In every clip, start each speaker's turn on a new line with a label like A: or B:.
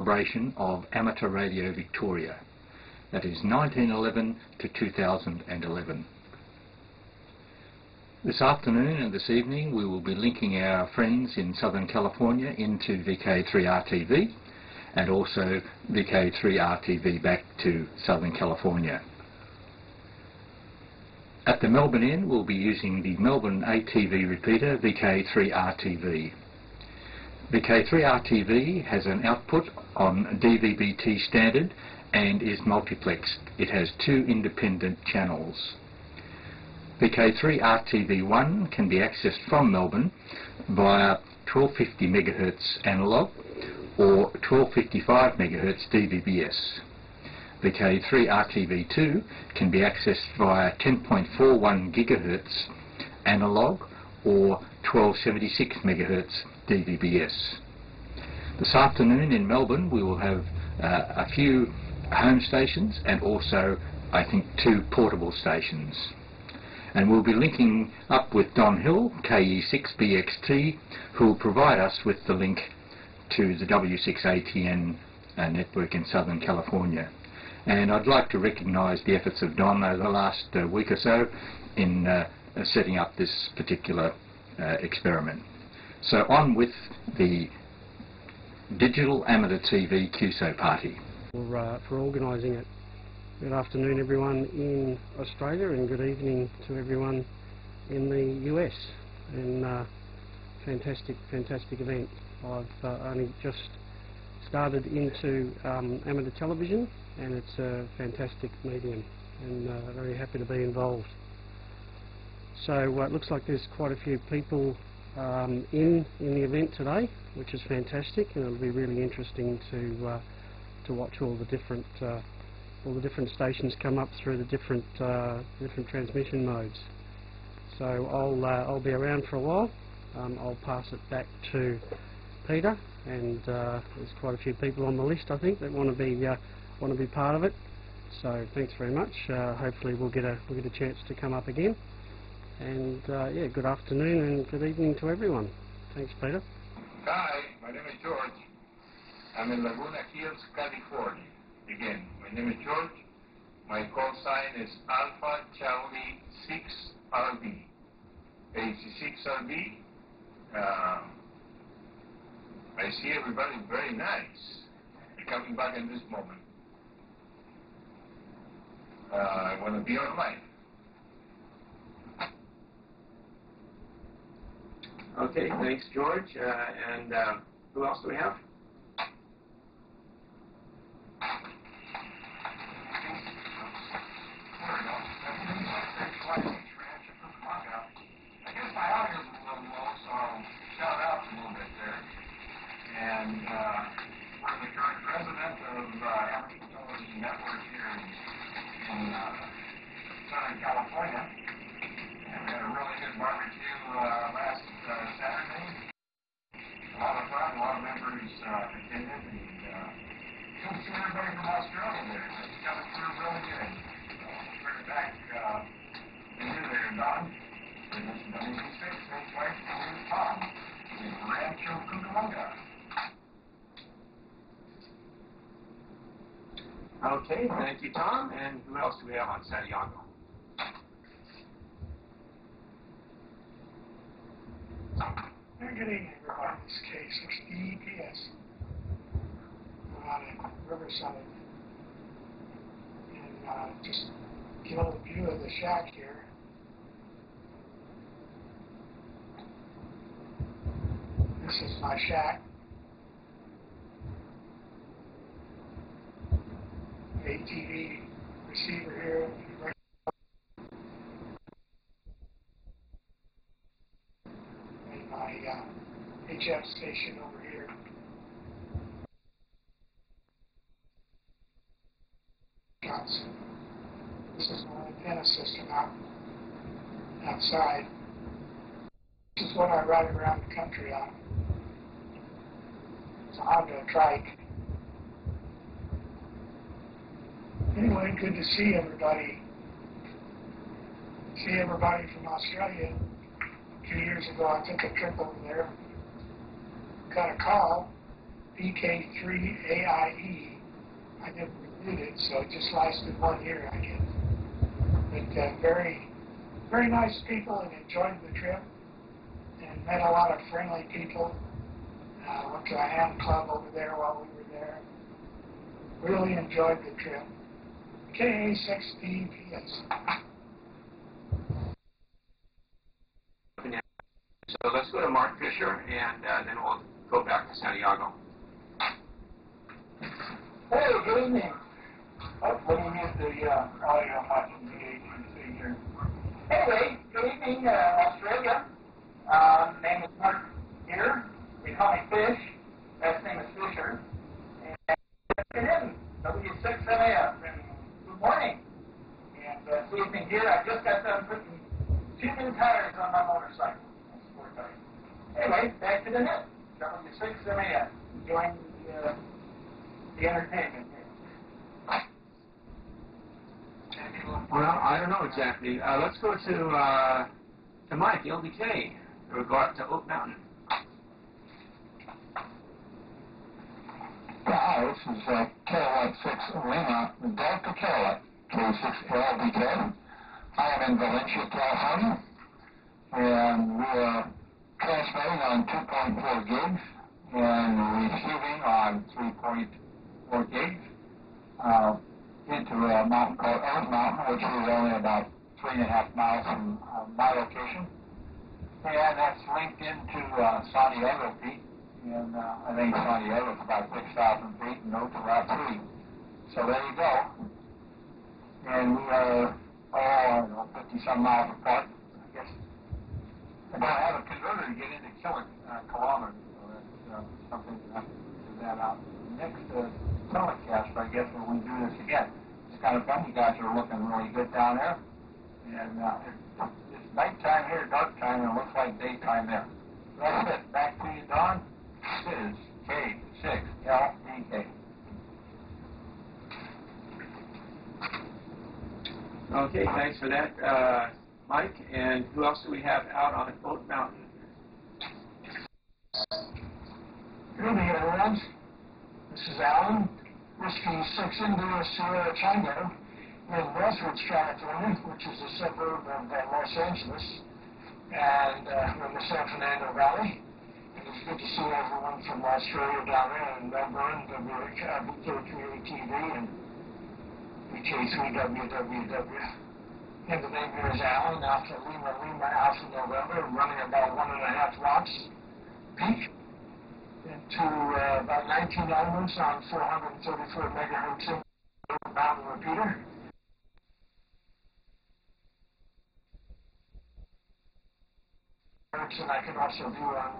A: celebration of Amateur Radio Victoria. That is 1911 to 2011. This afternoon and this evening we will be linking our friends in Southern California into VK3RTV and also VK3RTV back to Southern California. At the Melbourne end we'll be using the Melbourne ATV repeater VK3RTV. VK3RTV has an output on DVB-T standard and is multiplexed. It has 2 independent channels. VK3RTV1 can be accessed from Melbourne via 1250 MHz analogue or 1255 MHz DVB-S. VK3RTV2 can be accessed via 10.41 GHz analogue or 1276 MHz DVB-S. This afternoon in Melbourne we will have a few home stations and also I think 2 portable stations. And we'll be linking up with Don Hill, KE6BXT, who will provide us with the link to the W6ATN network in Southern California. And I'd like to recognise the efforts of Don over the last week or so in setting up this particular experiment. So on with the Digital Amateur TV QSO party.
B: For organising it. Good afternoon everyone in Australia and good evening to everyone in the US. And fantastic event. I've only just started into amateur television and it's a fantastic medium and very happy to be involved. So it looks like there's quite a few people in the event today, which is fantastic, and it'll be really interesting to watch all the different stations come up through the different transmission modes. So I'll be around for a while. I'll pass it back to Peter, and there's quite a few people on the list I think that want to be part of it. So thanks very much. Hopefully we'll get a chance to come up again. And yeah, good afternoon and good evening to everyone. Thanks, Peter.
C: Hi, my name is George. I'm in Laguna Hills, California. Again, my name is George. My call sign is Alpha Charlie 6RB. AC6RB. I see everybody very nice. They're coming back in this moment. I want to be online.
D: Okay, thanks, George. And who else do we have?
C: I guess my audio is a little low, so I'll shout out a little bit there. And we're the current president of Amateur Television Network here in Southern California. And we had a really good barbecue last Saturday. A lot of fun, a lot of members attended, and you can see everybody from Australia there. It's coming through really good. So, bring it back in there, Don. And this is W6, thanks, Mike, and here's Tom in Rancho Cucamonga.
D: Okay, thank you, Tom. And who else do we have on Santiago?
E: Good evening, everybody. In this case, there's EPS. We're out at Riverside. And just get a little view of the shack here. This is my shack. ATV receiver here. And my HF station over here. This is my antenna system outside. This is what I ride around the country on. It's a Honda trike. Anyway, good to see everybody. See everybody from Australia. A few years ago, I took a trip over there. Got a call VK3AIE. I never renewed it, so it just lasted 1 year, I guess. But very, very nice people and enjoyed the trip and met a lot of friendly people. Went to a ham club over there while we were there. Really enjoyed the trip. KA6DPS.
D: So let's go to Mark Fisher, and then we'll go back to Santiago.
C: Hey, good evening. Hopefully you get the audio watching the DATV here. Anyway, good evening, Australia. Name is Mark here. They call me Fish. Last name is Fisher. And in W6MAF. And good morning. And this evening here, I just got done putting 2 new tires on my motorcycle. Anyway, back to the net. W6MAF. Enjoying the entertainment here.
D: Well, I don't know exactly. Let's go to Mike, LDK, in regard to Oat Mountain.
F: Hi, this is Carolite 6 Lima, Delta Carolite, K6LDK. I am in Valencia, California, and we are transmitting on 2.4 gigs and receiving on 3.4 gigs into a mountain called Oat Mountain, which is only about 3.5 miles from my location. And that's linked into Santiago Peak. And I think Santiago is about 6,000 feet and Oat's about 3. So there you go. And we are, I don't know, 50-some miles apart, I guess. And I have a converter to get into kilometers, so that's something to have to figure that out. Next telecast, I guess, when we do this again. It's kind of fun. You guys are looking really good down there. And it's nighttime here, dark time, and it looks like daytime there. So that's it. Back to you, Don. This is K6LDK.
D: Okay, thanks for that, Mike. And who else do we have out on Oat Mountain?
F: Good evening, everyone. This is Alan, Whiskey 6 India Sierra Tango in Northridge, California, which is a suburb of Los Angeles, and we're in the San Fernando Valley. And it's good to see everyone from Australia down there in Melbourne, BK3ATV and BK3WWW. And the name here is Alan, Alpha Lima Lima Alpha November, running about 1.5 watts peak into about 19 elements on 434 megahertz mountain repeater. And I can also do on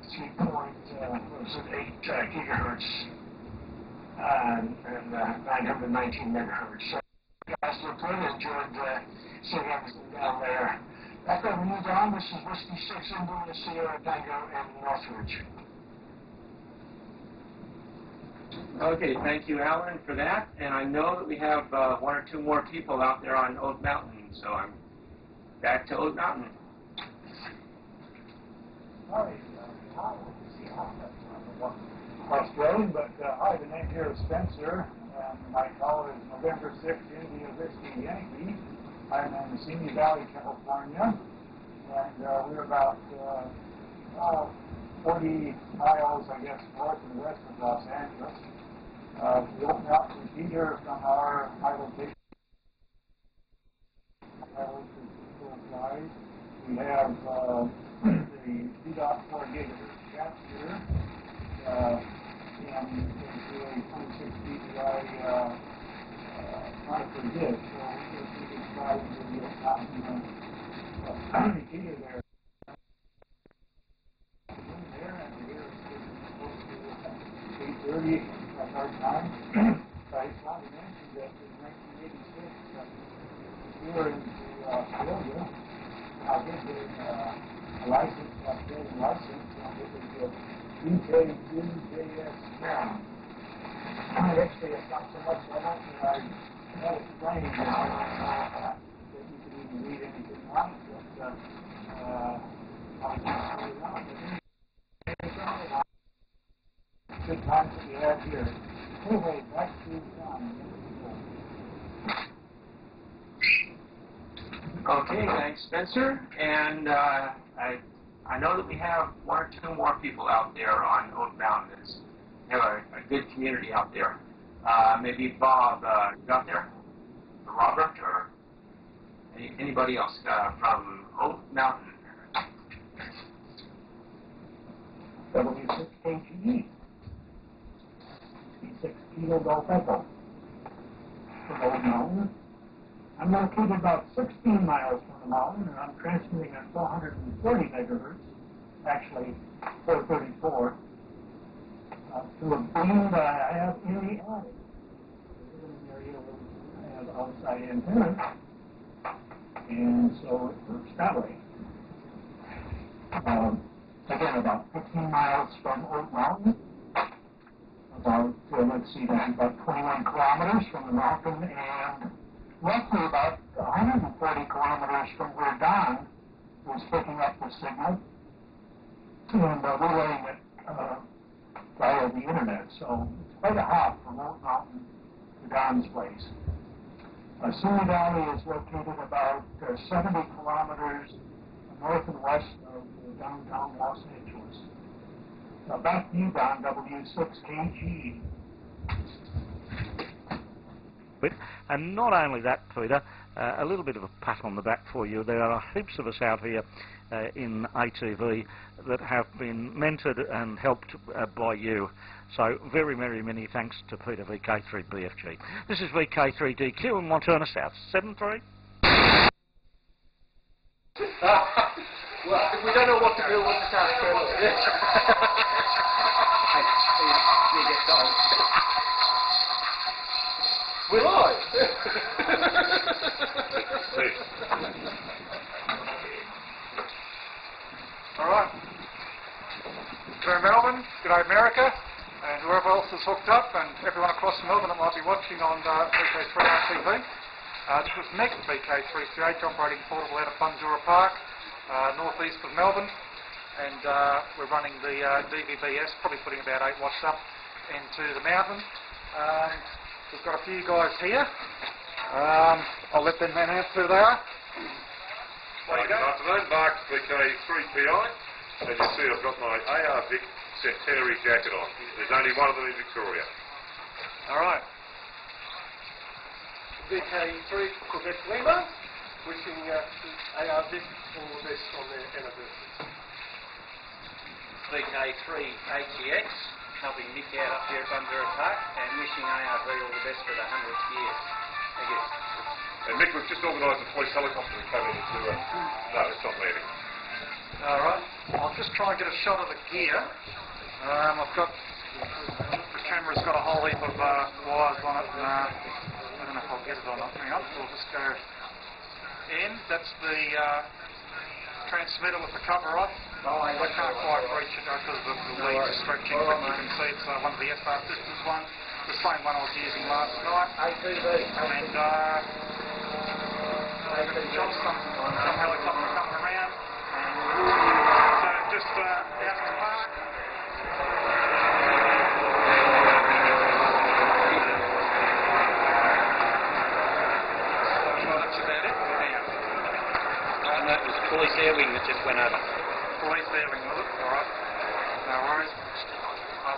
F: 3.8 gigahertz and 919 megahertz. So you guys look good. Enjoyed seeing everything down there. Back over to you, Don. This is Whiskey 6 India Sierra Tango in Northridge.
D: Okay, thank you, Alan, for that. And I know that we have 1 or 2 more people out there on Oat Mountain, so I'm back to Oat Mountain.
C: Australian, but hi, the name here is Spencer, and my call is November 6th, India Whiskey Yankee. I'm in Simi Valley, California, and we're about 40 miles, I guess, north and west of Los Angeles. The Oat Mountain repeater from our high location. We have the 2.4 gigahertz capture and it's really 26 dBi monitor disk. So we can try to do the Oat Mountain repeater there. There and here it's supposed to be 8:30 at our time. I just wanted to mention that in 1986 we were in Australia. I did get a license, Australian license, and it was a BK2JS10. Actually, it's not so much that I had explained that you could even read anything on it, but I just put it on.
E: times that we have here. Anyway, back to John.
D: Okay, thanks, Spencer. And I know that we have one or two more people out there on Oat Mountain. We have a good community out there. Maybe Bob, you out there? Or Robert, or anybody else from Oat Mountain?
F: W6KGE. 6 Kilo Golf Echo. From Oat Mountain. I'm located about 16 miles from the mountain, and I'm transmitting at 440 megahertz, actually 434, to a beam that I have in the attic. In an area where I have outside antennas, and so it works that way. Again, about 15 miles from Oat Mountain, about, let's see, that's about 21 kilometers from the mountain, and roughly about 140 kilometers from where Don was picking up the signal and relaying it via the internet. So it's quite a hop from Oat Mountain to Don's place. Simi Valley is located about 70 kilometers north and west of downtown Los Angeles. Now back to you, Don, W6KG.
G: And not only that, Peter, a little bit of a pat on the back for you. There are heaps of us out here in ATV that have been mentored and helped by you. So very, very many thanks to Peter, VK3BFG. This is VK3DQ in Montana South, 73.
D: Well, we don't know what to do with the South Carolina. We're live.
H: All right. G'day Melbourne, g'day America, and whoever else is hooked up, and everyone across Melbourne that might be watching on VK3RTV. This was Mick, VK3CH, operating portable out of Bundoora Park, northeast of Melbourne, and we're running the DVBS, probably putting about 8 watts up into the mountain. We've got a few guys here. I'll let them announce who they are.
I: Good afternoon, Mark, VK3PI. As you see, I've got my AR Vic Centauri jacket on. There's only one of them in Victoria.
H: All right. VK3 Quebec Lima, wishing AR Vic all the best on their anniversary.
J: VK3 ATX, helping Nick out up here at Bundoora Park, and wishing ARV all the best for the 100th year. Thank you.
I: And Mick, we've just organised a police helicopter to come in and do a... No, it's not landing.
H: All right. I'll just try and get a shot of the gear. I've got... The camera's got a whole heap of wires on it. I don't know if I'll get it or not. Hang on. We'll just go in. That's the transmitter with the cover off. I can't quite reach it because the leads are stretching, but you can see it's one of the SR Systems ones. The same one I was using last night.
J: ATV.
H: And John, some helicopter coming around. So just out in the park. So that's about it for now.
J: And that was police air wing that just went over.
H: Police air wing, was it? Alright. No worries.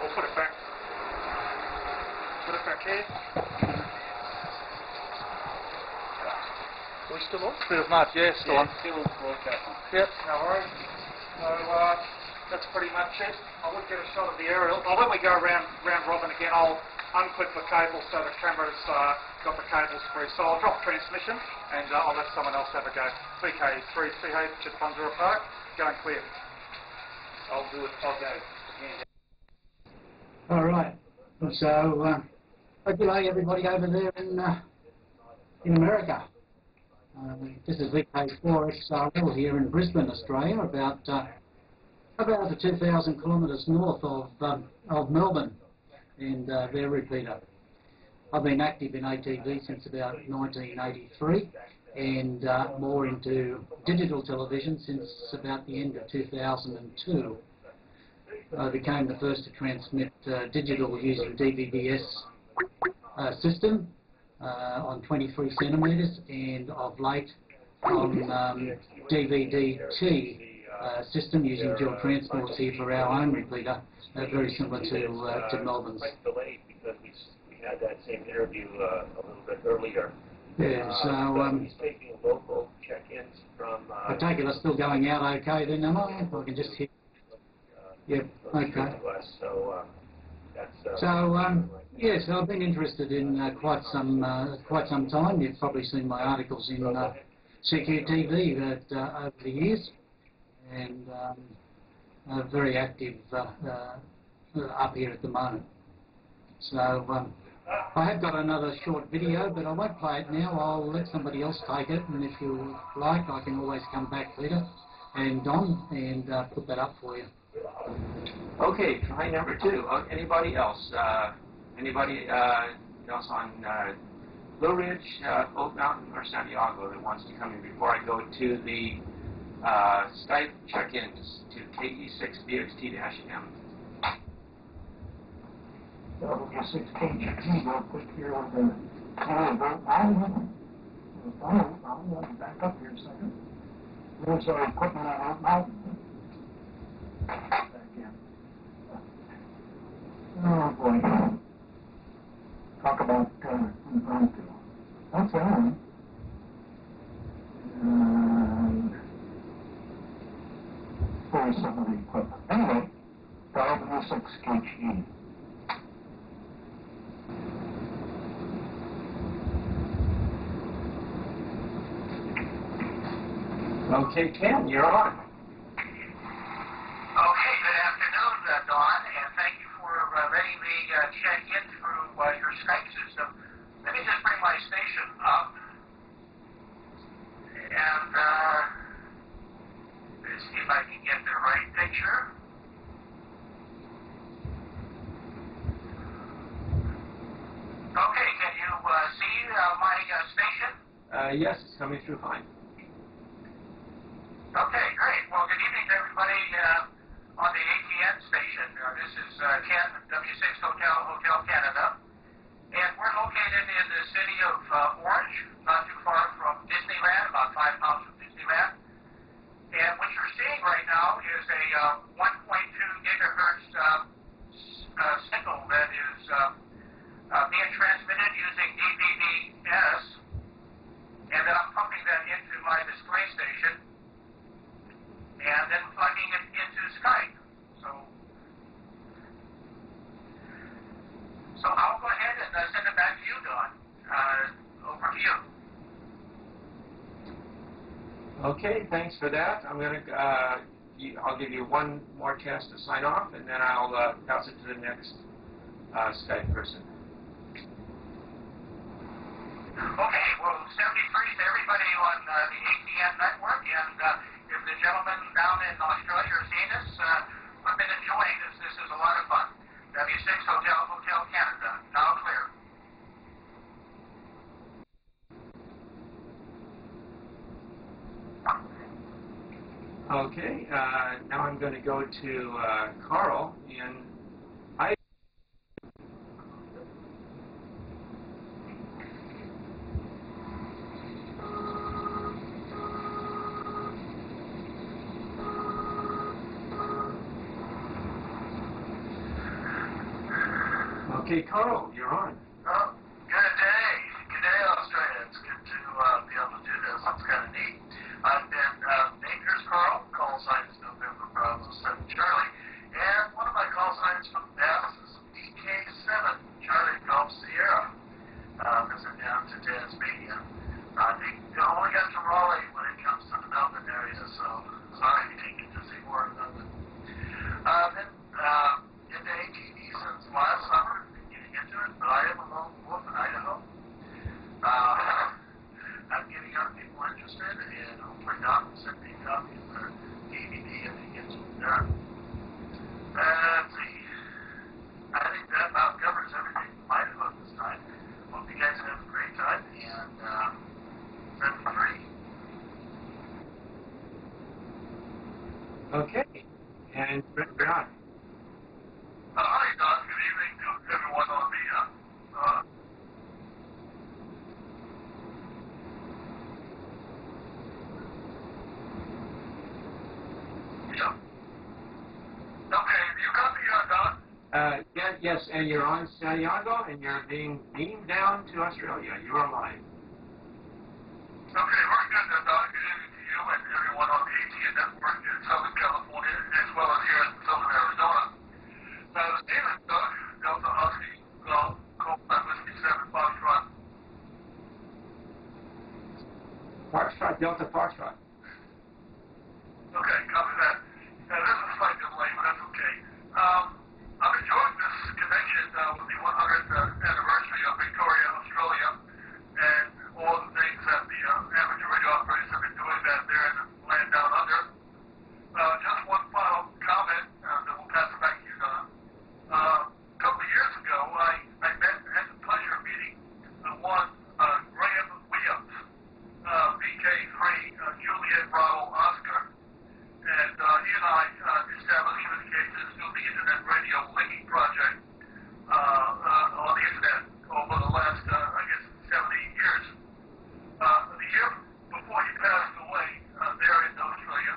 H: We'll put it back. Put it back here. Are we still on? Still not, yeah, still on.
J: Still broadcasting.
H: Yep, no worries. So that's pretty much it. I would get a shot of the aerial. When we go round robin again, I'll unclip the cable so the camera's got the cables free. So I'll drop transmission and I'll let someone else have a go. VK3CH at Bundoora Park, going clear.
J: I'll do it. I'll go.
K: All right. So, good day everybody over there in America. This is VK4XRL here in Brisbane, Australia, about 2,000 kilometres north of Melbourne, and their repeater. I've been active in ATV since about 1983, and more into digital television since about the end of 2002. became the first to transmit digital using DVB-S system on 23 centimetres, and of late on DVD-T system using dual transports here for our own repeater, very similar to Melbourne's.
L: Because we had that same interview a little bit earlier.
K: Yeah, so
L: he's taking local check-ins from.
K: I take it I'm still going out okay then, am I? I can just hear. Yep. Okay.
L: So that's.
K: Yes, I've been interested in quite some time. You've probably seen my articles in CQ-TV over the years, and very active up here at the moment. So I have got another short video, but I won't play it now. I'll let somebody else take it, and if you like, I can always come back, Peter and Don, and put that up for you.
D: Okay, try number 2. Anybody else? Anybody else on Blue Ridge, Oat Mountain, or Santiago that wants to come in before I go to the Skype check-ins to KE6BXT-M?
F: W6KGT real quick here on the Oat Mountain. I'll back up here a second. There's our equipment on Oat Mountain. Again. Oh boy. Talk about going to. That's on. And there's some of the equipment. Anyway, W6KG.
D: Okay, Ken, you're on.
M: Okay, good afternoon, Don, and thank you for letting me check in through your Skype system. Let me just bring my station up, and let's see if I can get the right picture. Okay, can you see my station?
D: Yes, it's coming through fine.
M: Okay, great. Well, good evening to everybody on the ATN station. This is Ken, W6 Hotel Canada, and we're located in the city of Orange, not too far from Disneyland, about 5 miles from Disneyland. And what you're seeing right now is a 1.2 gigahertz signal that is being transmitted using DVB-S, and then I'm pumping that into my display station, and then plugging it into Skype. So I'll go ahead and send it back to you, Don. Over to you.
D: Okay, thanks for that. I'm going to, I'll give you one more chance to sign off, and then I'll pass it to the next Skype person.
M: Okay, well, 73 to everybody on the ATN network, and if the gentleman down in Australia are seeing us, I've been enjoying this. This is a lot of fun. W6 Hotel Canada, now clear.
D: Okay, now I'm going to go to Carl in Okay, Carl, you're on.
M: Oh, good day. Good day, Australia. It's good to be able to do this. It's kind of neat. I've been Dangerous Carl, call sign is November Bravo 7 Charlie, and one of my call signs from the past is DK7 Charlie Golf Sierra. Visit down to Tasmania. I think I only got to Raleigh when it comes to the Melbourne area, so sorry you didn't get to see more of it. Been into ATV since last summer. Into it, but I am a
D: Yes, and you're on Santiago, and you're being beamed down to Australia. You are live.
M: Okay, very good. Good evening to you and everyone on the ATN network in Southern California, as well as here in Southern Arizona. The name is Doug, Delta Husky, Colt Whiskey 7 Foxtrot.
D: Foxtrot, Delta Foxtrot.
M: Okay, copy that. There's a slight delay, but that's okay. I'm enjoying this connection with the 100th anniversary of Victoria, Australia, and all the things that the amateur radio operators have been doing that there in the land down under. Just one final comment, then we'll pass it back to you, Don. A couple of years ago, I met and had the pleasure of meeting one Graham Williams, VK3, Juliet Bravo Oscar, and he and I established communications through the Internet Radio Linking Project on the Internet over the last, I guess, 70 years. The year before he passed away there in Australia,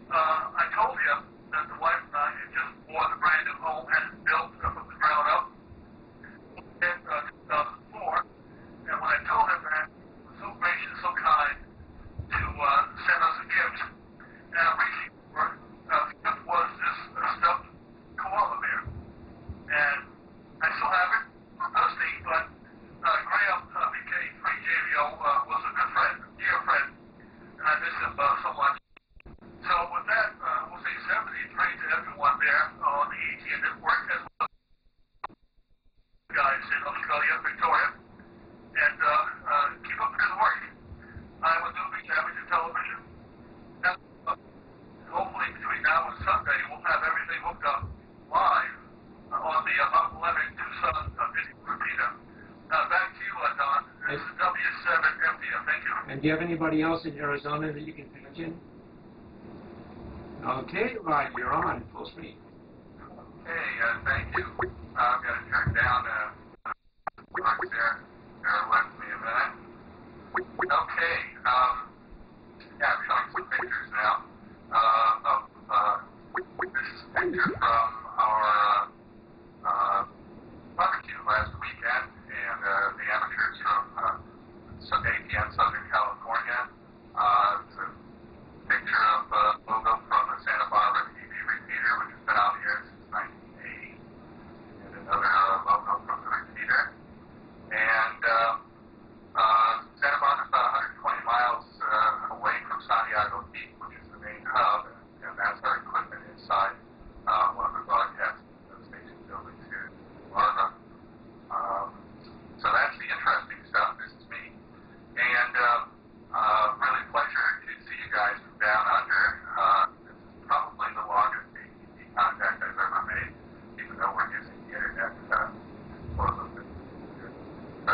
M: I told him that the wife and I had just bought a brand new home, had it built from the ground up in 2004. And when I told him that, he was so gracious, so kind to send us a gift. And I'm reaching for the gift was this stuffed koala bear. And I still have it. It's dusty, but Graham, VK3JVO, was a good friend, a dear friend, and I miss him so much. So with that, we'll say 73 to everyone there on the ATN network, as well as guys in Australia, Victoria, and keep up the good work. I will do the amateur television. Now, hopefully between now and Sunday, we'll have everything hooked up live on the Mount Lemming Tucson video repeater. Back to you, Don. This is W7FDM. Thank you.
D: And do you have anybody else in Arizona that you can patch in? Okay, right, you're on full screen.
M: Hey, thank you. I've got to turn down marks there. Bear with me a minute. Okay, yeah, I'm showing some pictures now this is a picture from our barbecue last weekend, and the amateurs from ATN Southern California. It's a picture of a logo from the Santa Barbara TV repeater, which has been out here since 1980, and another logo from the repeater. And Santa Barbara is about 120 miles away from Santiago Peak, which is the main hub, and that's our equipment inside one of the broadcast station buildings here in Barbara. So that's the interesting stuff. This is me. And really pleasure to see you guys from down under. This is probably the longest ATV contact I've ever made, even though we're using the internet for a little bit. So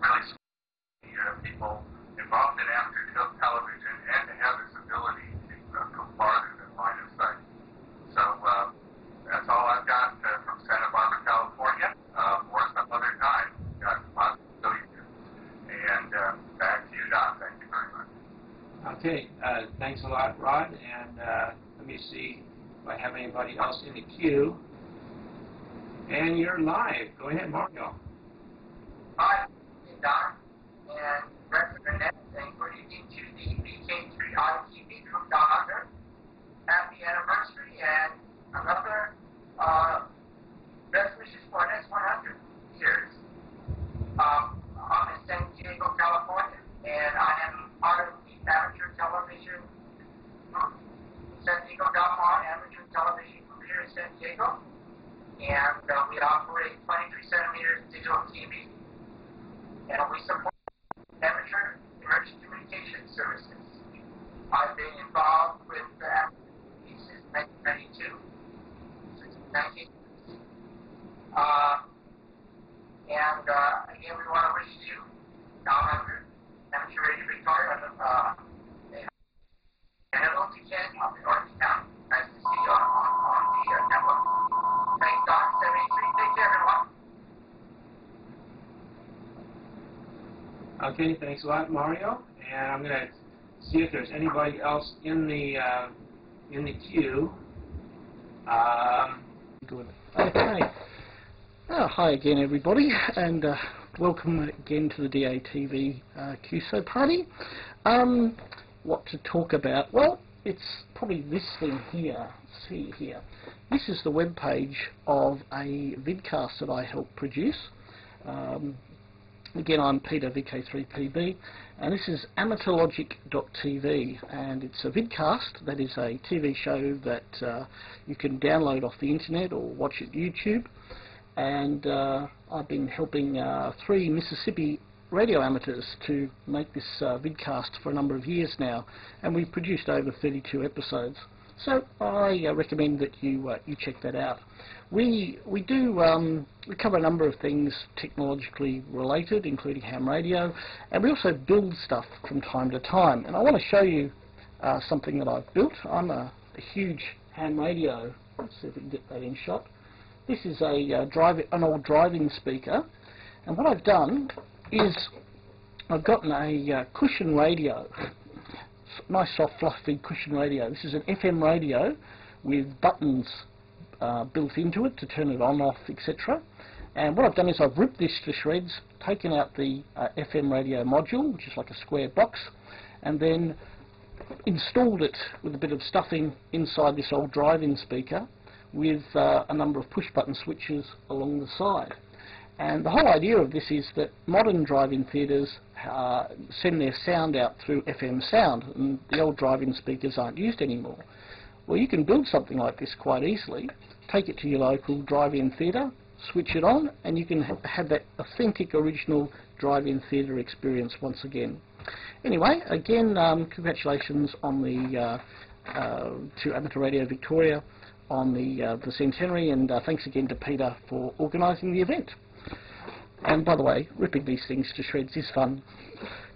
M: really people involved in amateur television and to have this ability to go farther than line of sight. So that's all I've got from Santa Barbara, California. For some other time, got lots to show you. And back to you, Don. Thank you very much.
D: Okay, thanks a lot, Rod. And let me see if I have anybody else in the queue. And you're live. Go ahead, Mario.
N: Hi, Don, and Representative, and good evening to the VK3 ITV from down under. Happy anniversary and another best wishes for the next 100 years. I'm in San Diego, California, and I am part of the amateur television group, San Diego.com, amateur television group here in San Diego. And we operate 23 centimeters digital TV. And we support amateur emergency communication services. I've been involved with that since 1992. And again, we want to wish you, down under, Amateur Radio Victoria, and hello to Ken up in Orange County. Nice to see you on the network. Thanks, Don. 73. Take care, everyone.
D: Okay, thanks a lot, Mario. And I'm going to see if there's anybody else in the queue.
B: Good. Okay. Hi again, everybody, and welcome again to the DATV QSO party. What to talk about? Well, it's probably this thing here. See here. This is the web page of a vidcast that I helped produce. Again, I'm Peter, VK3PB, and this is AmateurLogic.TV, and it's a vidcast that is a TV show that you can download off the internet or watch at YouTube. And I've been helping 3 Mississippi radio amateurs to make this vidcast for a number of years now, and we've produced over 32 episodes. So I recommend that you check that out. We cover a number of things technologically related, including ham radio, and we also build stuff from time to time. And I want to show you something that I've built. I'm a huge ham radio. Let's see if we can get that in shot. This is an old driving speaker, and what I've done is I've gotten a cushion radio. Nice soft fluffy cushion radio. This is an FM radio with buttons built into it to turn it on, off, etc. And what I've done is I've ripped this to shreds, taken out the FM radio module, which is like a square box, and then installed it with a bit of stuffing inside this old drive-in speaker with a number of push-button switches along the side. And the whole idea of this is that modern drive-in theatres send their sound out through FM sound, and the old drive-in speakers aren't used anymore. Well, you can build something like this quite easily, take it to your local drive-in theatre, switch it on, and you can have that authentic, original drive-in theatre experience once again. Anyway, again, congratulations on the to Amateur Radio Victoria on the centenary, and thanks again to Peter for organising the event. And by the way, ripping these things to shreds is fun.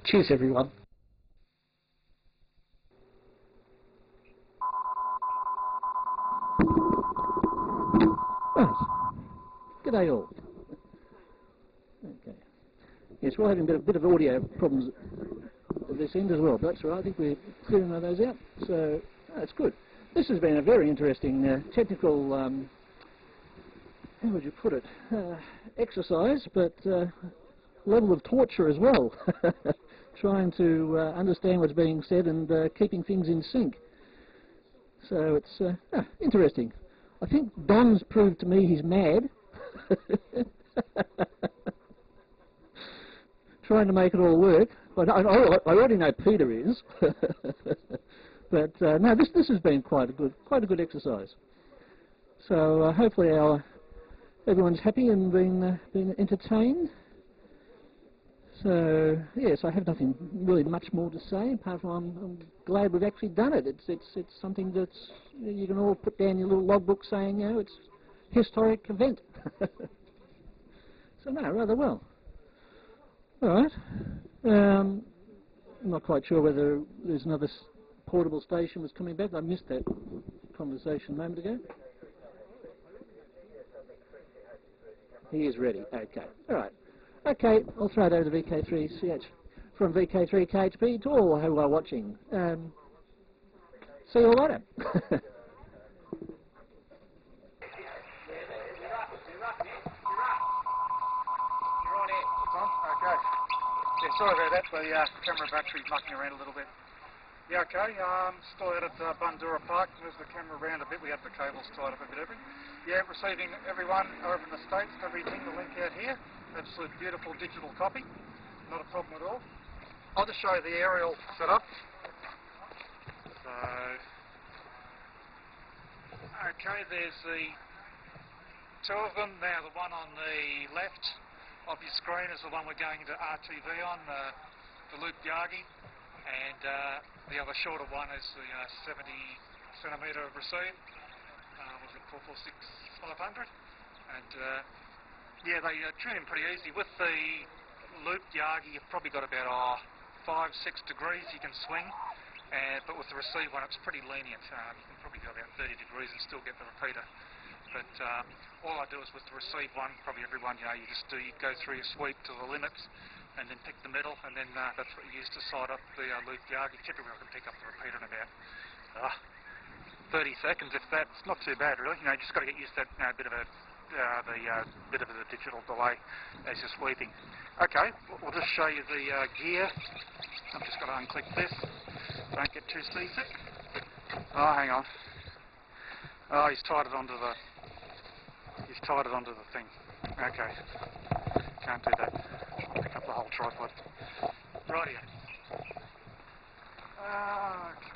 B: Cheers, everyone. Right. G'day all. Okay. Yes, we're having a bit of audio problems at this end as well, but that's all right. I think we're clearing those out, so that's good. This has been a very interesting technical, how would you put it, exercise, but level of torture as well, trying to understand what's being said and keeping things in sync. So it's interesting. I think Don's proved to me he's mad, trying to make it all work. But I already know Peter is. But no, this has been quite a good exercise. So hopefully everyone's happy and been entertained. So yes, I have nothing really much more to say apart from I'm glad we've actually done it. It's something that's you can all put down your little logbook saying, you know, it's a historic event. So no, rather well. All right. I'm not quite sure whether there's another portable station was coming back. I missed that conversation a moment ago. He is ready. Okay. All right. Okay, I'll throw it over to VK3CH from VK3KHP to all who are watching. See you all later.
H: Okay. Yeah, sorry about that. The camera battery's mucking around a little bit. Yeah, okay. Still out at Bundura Park. Moves the camera around a bit. We have the cables tied up a bit. Yeah, receiving everyone over in the States. Everything, the link out here. Absolute beautiful digital copy. Not a problem at all. I'll just show you the aerial setup. So, okay, there's the 2 of them. Now the one on the left of your screen is the one we're going to RTV on, the Loop Yagi, and the other shorter one is the 70 centimetre receive, was it 446-500, and yeah, they tune in pretty easy. With the Loop Yagi, you've probably got about 5-6 degrees you can swing, but with the receive one it's pretty lenient. You can probably go about 30 degrees and still get the repeater. But all I do is with the receive one, probably everyone, you know, you go through your sweep to the limits and then pick the middle, and then that's what you use to side up the Loop Yagi. Typically I can pick up the repeater in about 30 seconds, if that's not too bad, really. You know, you just got to get used to that, you know, bit of a digital delay as you're sweeping. Okay, we'll just show you the gear. I've just got to unclick this. Don't get too seasick. Oh, hang on. Oh, he's tied it onto the thing. Okay, can't do that. Pick up the whole tripod. Rightio. Okay.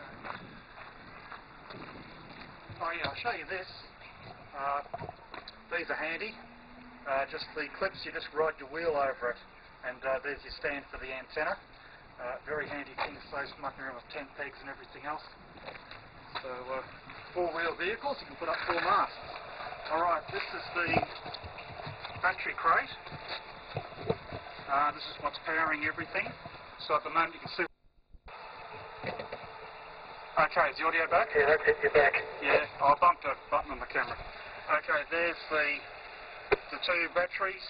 H: Oh yeah, I'll show you this. These are handy. Just the clips, you just ride your wheel over it, and there's your stand for the antenna. Very handy thing, saves mucking around with tent pegs and everything else. So, four-wheel vehicles, you can put up 4 masts. Alright, this is the battery crate. This is what's powering everything. So at the moment you can see... Okay, is the audio back?
F: Yeah, that's it, you're back.
H: Yeah, I bumped a button on the camera. Okay, there's the 2 batteries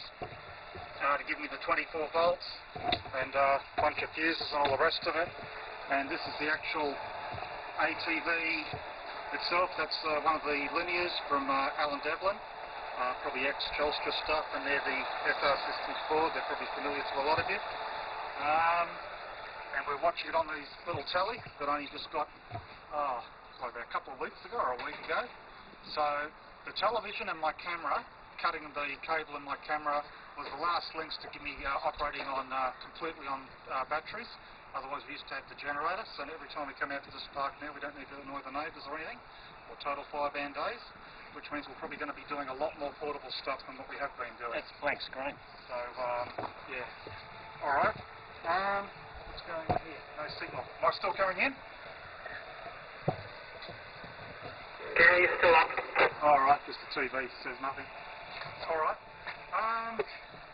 H: to give me the 24 volts and a bunch of fuses and all the rest of it. And this is the actual ATV itself. That's one of the linears from Alan Devlin, probably ex-Xtra stuff, and they're the FR Systems board. They're probably familiar to a lot of you. And we're watching it on these little telly that only just got, about a couple of weeks ago or a week ago. So the television and my camera, cutting the cable in my camera, was the last links to give me operating on completely on batteries. Otherwise we used to have the generator, so every time we come out to this park now we don't need to annoy the neighbours or anything, or total fireband days, which means we're probably going to be doing a lot more portable stuff than what we have been doing.
J: That's a blank screen.
H: So, yeah. Alright. What's going on here? No signal. Am I still coming in?
F: Yeah, you're still up.
H: Alright, just the TV says nothing. Alright.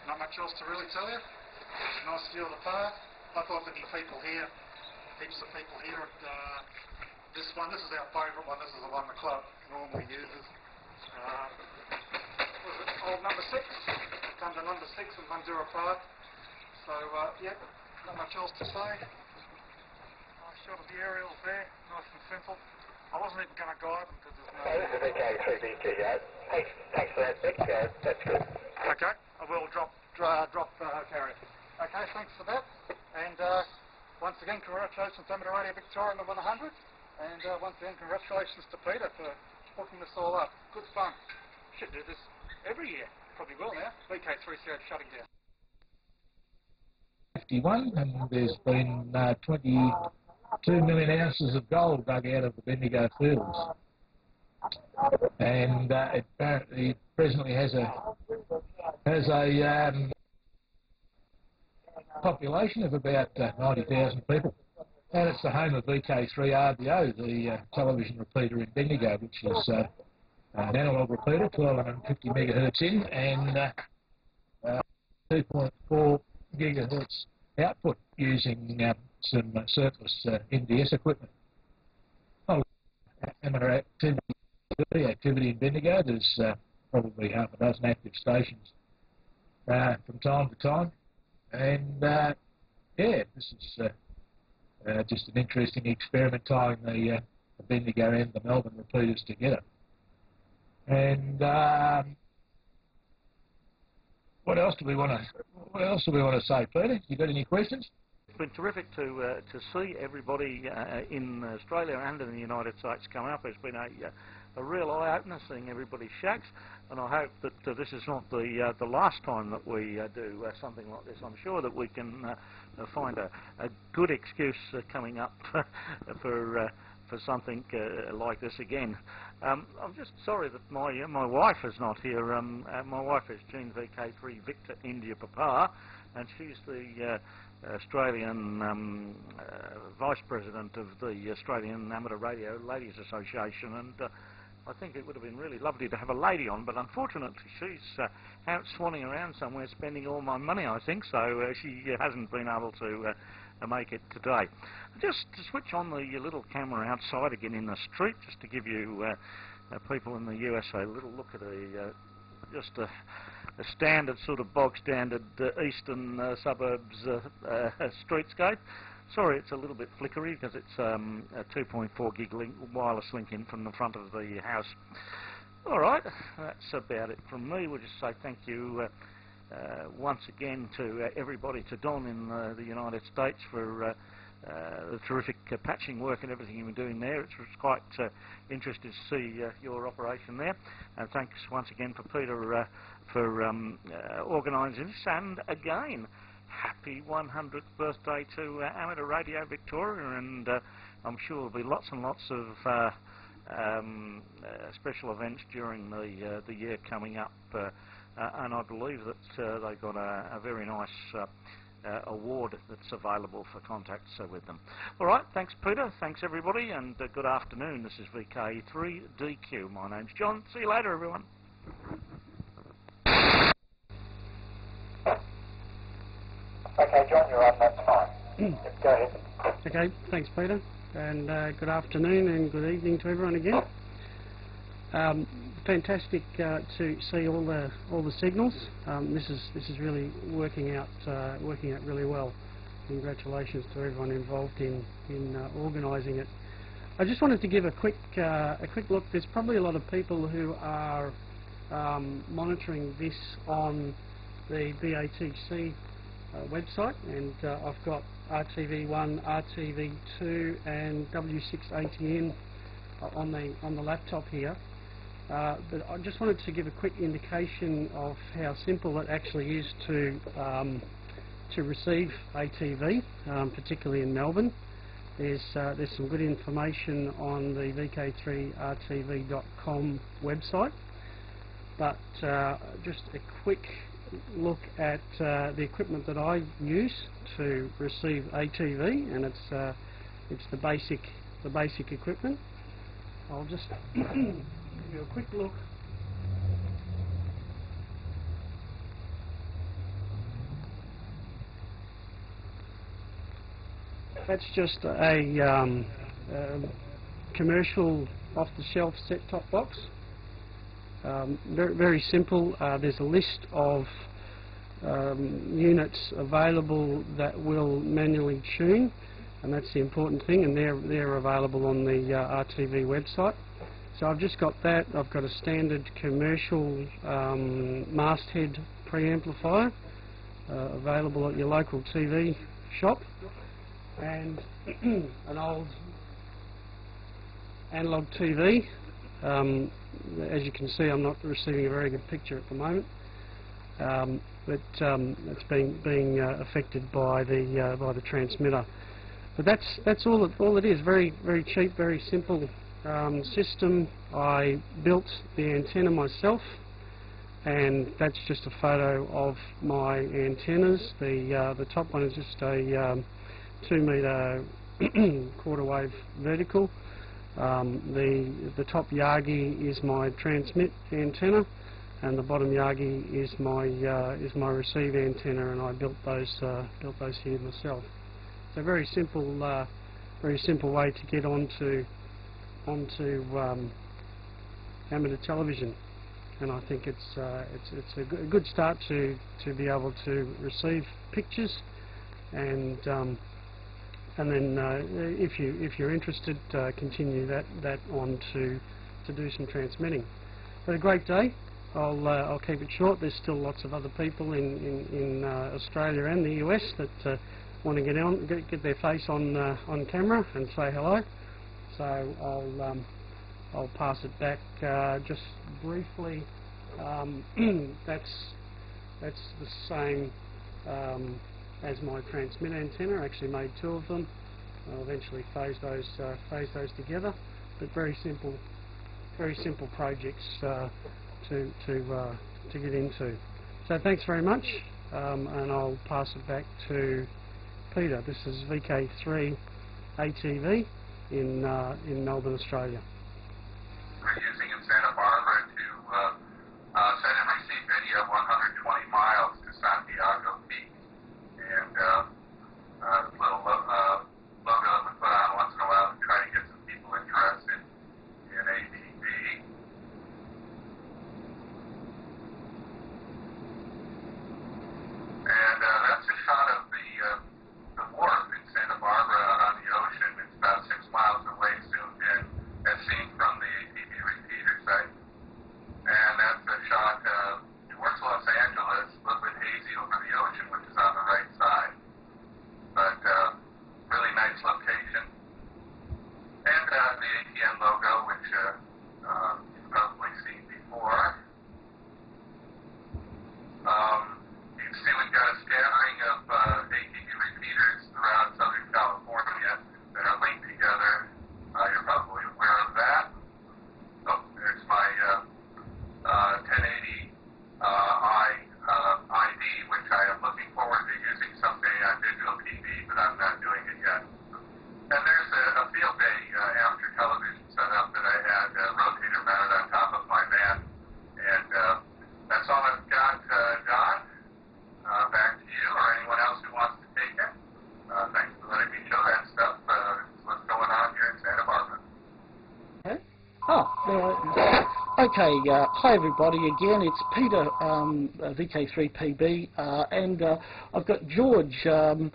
H: Not much else to really tell you. Nice view of the park. I thought there'd be people here, heaps of people here at this one. This is our favourite one. This is the one the club normally uses. Was it old number 6? Come to number 6 in Mandurah Park. So, yeah, not much else to say. Nice shot of the aerials there, nice and simple. I wasn't even going to guide them because there's no...
F: Oh, this is VK3BT, thanks for that, Vic. That's good.
H: Okay, I will drop carrier. Okay, thanks for that. And once again, congratulations to Amateur Radio Victoria on the 100. And once again, congratulations to Peter for hooking this all up. Good fun. Should do this every year. Probably will now. VK3CH shutting down.
O: 51, and there's been 22 million ounces of gold dug out of the Bendigo fields. And it apparently presently has a population of about 90,000 people. And it's the home of VK3RBO, the television repeater in Bendigo, which is an analogue repeater, 1250 megahertz in, and 2.4 gigahertz output using some surplus NDS equipment. Amateur activity in Bendigo. There's probably half a dozen active stations from time to time. And yeah, this is just an interesting experiment tying the Bendigo and the Melbourne repeaters together. And what else do we want to say, Peter? You got any questions?
G: It's been terrific to see everybody in Australia and in the United States come up. It's been a real eye-opener seeing everybody's shacks, and I hope that this is not the last time that we do something like this. I'm sure that we can find a good excuse coming up for something like this again. I'm just sorry that my wife is not here. My wife is Jean VK3 Victor India Papa, and she's the Australian Vice President of the Australian Amateur Radio Ladies Association, and I think it would have been really lovely to have a lady on, but unfortunately she's out swanning around somewhere spending all my money, I think, so she hasn't been able to make it today. Just to switch on the little camera outside again in the street, just to give you people in the USA a little look at just a standard sort of bog standard eastern suburbs streetscape. Sorry, it's a little bit flickery because it's a 2.4 gig link, wireless link in from the front of the house. All right, that's about it from me. We'll just say thank you once again to everybody, to Don in the United States for the terrific patching work and everything you've been doing there. It's quite interesting to see your operation there. And thanks once again for Peter for organising this. And again, happy 100th birthday to Amateur Radio Victoria, and I'm sure there'll be lots and lots of special events during the year coming up, and I believe that they've got a very nice award that's available for contacts with them. All right, thanks Peter, thanks everybody, and good afternoon. This is VK3DQ. My name's John. See you later, everyone.
N: Okay, John, you're on, that's fine. Go ahead.
B: Okay, thanks Peter, and good afternoon and good evening to everyone again. Fantastic to see all the signals. This is really working out really well. Congratulations to everyone involved in organising it. I just wanted to give a quick look. There's probably a lot of people who are monitoring this on the DATV website, and I've got RTV1, RTV2 and W6ATN on the laptop here. But I just wanted to give a quick indication of how simple it actually is to receive ATV, particularly in Melbourne. There's some good information on the vk3rtv.com website, but just a quick look at the equipment that I use to receive ATV, and it's the basic equipment. I'll just give you a quick look. That's just a commercial off-the-shelf set-top box. Very, very simple. There's a list of units available that will manually tune, and that's the important thing, and they're available on the RTV website. So I've just got that. I've got a standard commercial masthead preamplifier available at your local TV shop, and an old analog TV. As you can see, I'm not receiving a very good picture at the moment, but it's being affected by the transmitter. But that's all it is. Very, very cheap, very simple system. I built the antenna myself, and that's just a photo of my antennas. The top one is just a 2 metre quarter wave vertical. The top Yagi is my transmit antenna, and the bottom Yagi is my receive antenna, and I built those here myself. It's a very simple way to get onto amateur television, and I think it's a good start to be able to receive pictures, and then if you're interested, continue that on to do some transmitting. But a great day. I'll keep it short. There's still lots of other people in Australia and the US that want to get their face on camera and say hello. So I'll pass it back just briefly. That's the same as my transmit antenna. I actually made 2 of them. I'll eventually phase those together. But very simple projects to get into. So thanks very much, and I'll pass it back to Peter. This is VK3 ATV in Melbourne, Australia.
M: We're using in Santa Barbara to send and receive video 120 miles to Santiago Peak. And this little logo that we put on once in a while to try to get some people interested in ATV. And that's a shot of the wharf in Santa Barbara. 1080 ID, which I am looking forward to using someday on digital TV, but I'm not doing it yet. And there's a field day after television set up that I had rotator mounted on top of my van. And that's all I've got, Don. Back to you or anyone else who wants to take it. Thanks for letting me show that stuff. What's going on here in Santa Barbara.
B: Okay, hi everybody again, it's Peter, VK3PB, and I've got George, what's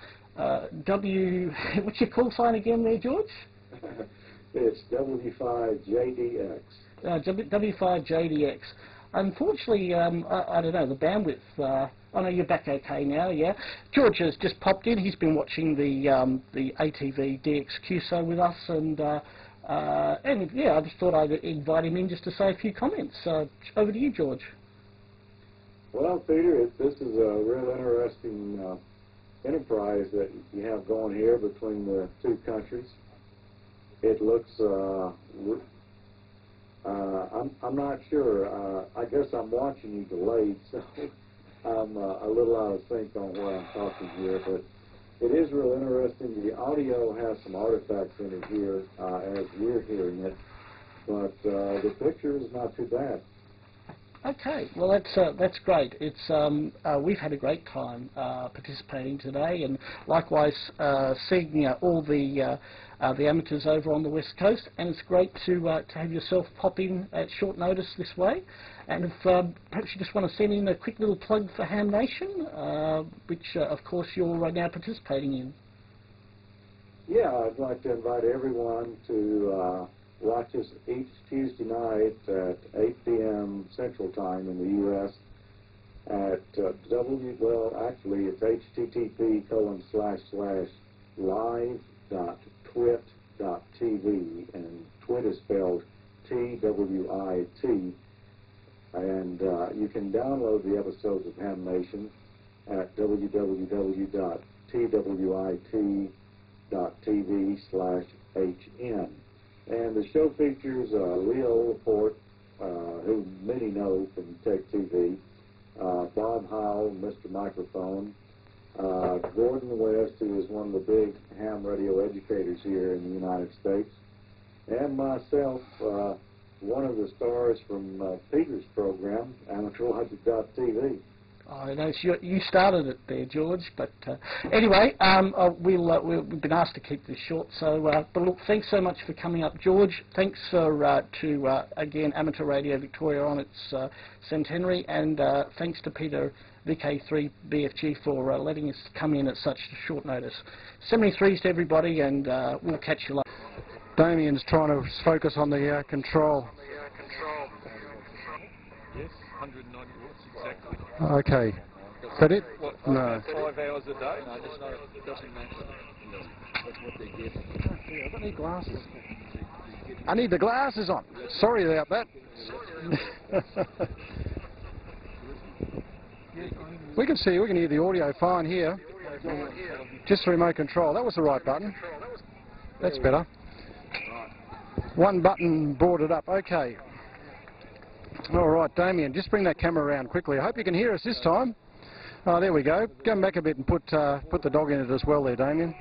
B: your call sign again there, George?
P: It's W5JDX.
B: W5JDX. Unfortunately, I don't know, the bandwidth, I know you're back okay now, yeah? George has just popped in, he's been watching the ATV DX QSO with us, and yeah, I just thought I'd invite him in just to say a few comments. Over to you, George.
P: Well, Peter, this is a real interesting enterprise that you have going here between the two countries. It looks, I'm not sure. I guess I'm watching you delayed, so I'm a little out of sync on where I'm talking here, but it is real interesting. The audio has some artifacts in it here as we're hearing it, but the picture is not too bad.
B: Okay, well that's great. It's we've had a great time participating today, and likewise seeing all the amateurs over on the West Coast. And it's great to have yourself pop in at short notice this way. And if perhaps you just want to send in a quick little plug for Ham Nation, which of course you're now participating in.
P: Yeah, I'd like to invite everyone to watch us each Tuesday night at 8 p.m. Central Time in the U.S. at actually it's http://live.twit.tv, and twit is spelled TWIT. And you can download the episodes of Ham Nation at www.twit.tv/HN. And the show features Leo Laporte, who many know from Tech TV, Bob Howell, Mr. Microphone, Gordon West, who is one of the big ham radio educators here in the United States, and myself, one of the stars from Peter's program, AmateurLogic.TV.
B: I know you started it there, George. But anyway, we've been asked to keep this short. So, but look, thanks so much for coming up, George. Thanks for again Amateur Radio Victoria on its centenary, and thanks to Peter VK3 BFG for letting us come in at such short notice. 73s to everybody, and we'll catch you later.
Q: Damien's trying to focus on the control.
R: Yes, 190 watts exactly.
Q: Okay. Is that it?
R: What,
Q: no.
R: 5 hours a day? No, just not, it doesn't matter. That's what they get.
Q: I don't need glasses. I need the glasses on. Sorry about that. We can see, we can hear the audio fine here. Just remote control. That was the right button. That's better. One button brought it up. Okay. All right, Damien, just bring that camera around quickly. I hope you can hear us this time. Oh, there we go. Come back a bit and put the dog in it as well there, Damien.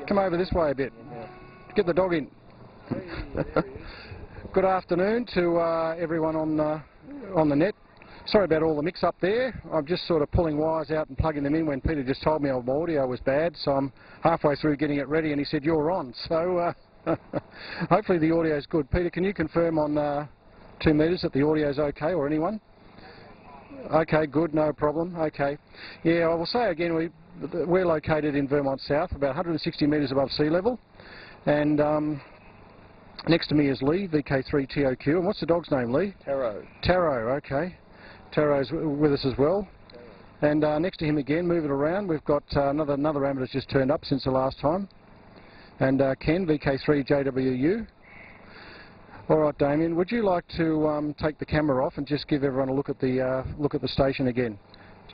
Q: Come over this way a bit. Get the dog in. Good afternoon to everyone on the net. Sorry about all the mix-up there. I'm just sort of pulling wires out and plugging them in when Peter just told me my audio was bad, so I'm halfway through getting it ready and he said, you're on. So hopefully the audio is good. Peter, can you confirm on 2 metres that the audio is okay, or anyone? Okay, good, no problem. Okay. Yeah, I will say again, we're located in Vermont South, about 160 metres above sea level. And next to me is Lee, VK3TOQ. And what's the dog's name, Lee?
R: Taro.
Q: Taro, okay. Taro's with us as well. And next to him again, moving around, we've got another amateur's just turned up since the last time. And Ken, VK3JWU. All right, Damien, would you like to take the camera off and just give everyone a look at the station again?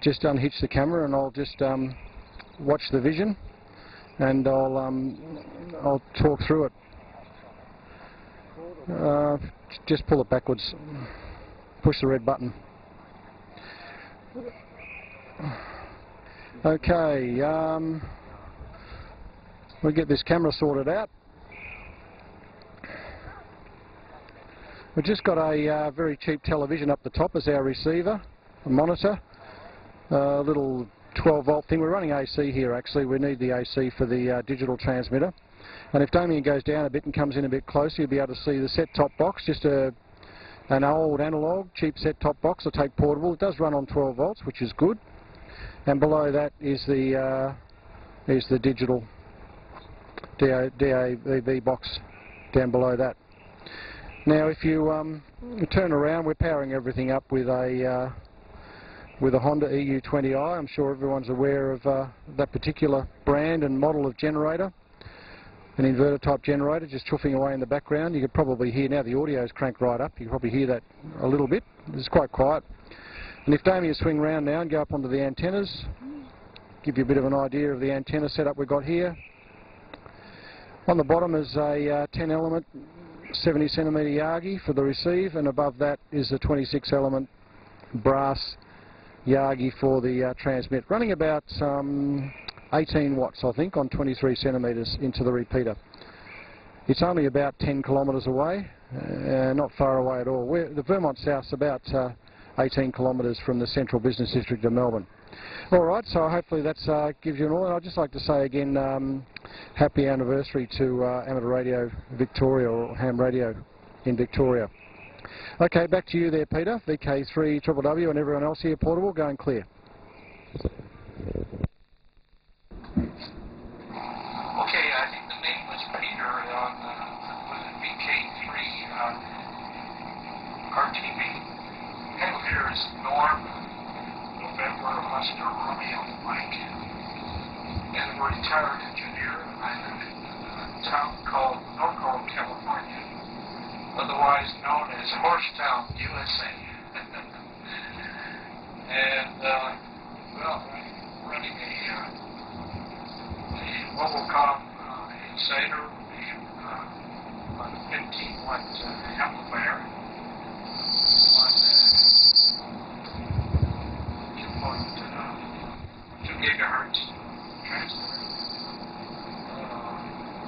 Q: Just unhitch the camera and I'll just watch the vision, and I'll talk through it. Just pull it backwards. push the red button. Okay, we'll get this camera sorted out. We've just got a very cheap television up the top as our receiver, a monitor, a little 12-volt thing. We're running AC here actually. We need the AC for the digital transmitter. And if Damien goes down a bit and comes in a bit closer, you'll be able to see the set-top box, just an old analogue, cheap set-top box, a tape portable. It does run on 12 volts, which is good. And below that is the digital DATV box down below that. Now, if you turn around, we're powering everything up with a Honda EU20i. I'm sure everyone's aware of that particular brand and model of generator. An inverter type generator just chuffing away in the background. You could probably hear, now the audio's cranked right up, you can probably hear that a little bit. It's quite quiet. And if Damien swing round now and go up onto the antennas, give you a bit of an idea of the antenna setup we've got here. On the bottom is a 10 element 70 centimetre Yagi for the receive, and above that is a 26 element brass Yagi for the transmit, running about 18 watts I think on 23 centimetres into the repeater. It's only about 10 kilometres away, not far away at all. The Vermont South's about 18 kilometres from the central business district of Melbourne. Alright, so hopefully that gives you an all. And I'd just like to say again, happy anniversary to Amateur Radio Victoria, or Ham Radio in Victoria. Okay, back to you there, Peter. VK3WW and everyone else here, portable, going clear.
M: Okay, I think the name was Peter on VK3 RTV. Handle here is Norm, November, Oscar, Romeo, Mike. And I'm a retired engineer. I live in a town called Norco, California, otherwise known as Horsetown, USA. And, well, I'm running a Mobicom Insider on a 15-watt amplifier on 2 gigahertz transmitter.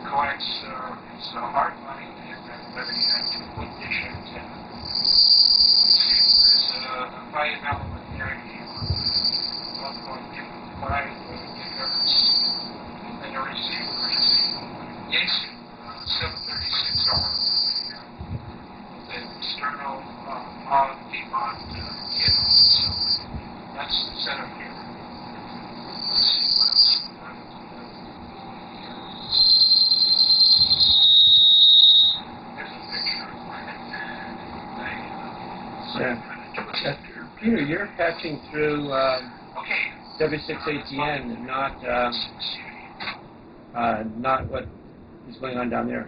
M: Coax is a hard line and very active dish antenna. There's a 5 element there, 1.25 gigahertz. And the receiver is a Yaesu 736R with an external on-demand kit. So that's the setup here. Let's see what else we want to do. There's a picture of my
D: Peter, you're patching through W6ATN and not what is going on down there.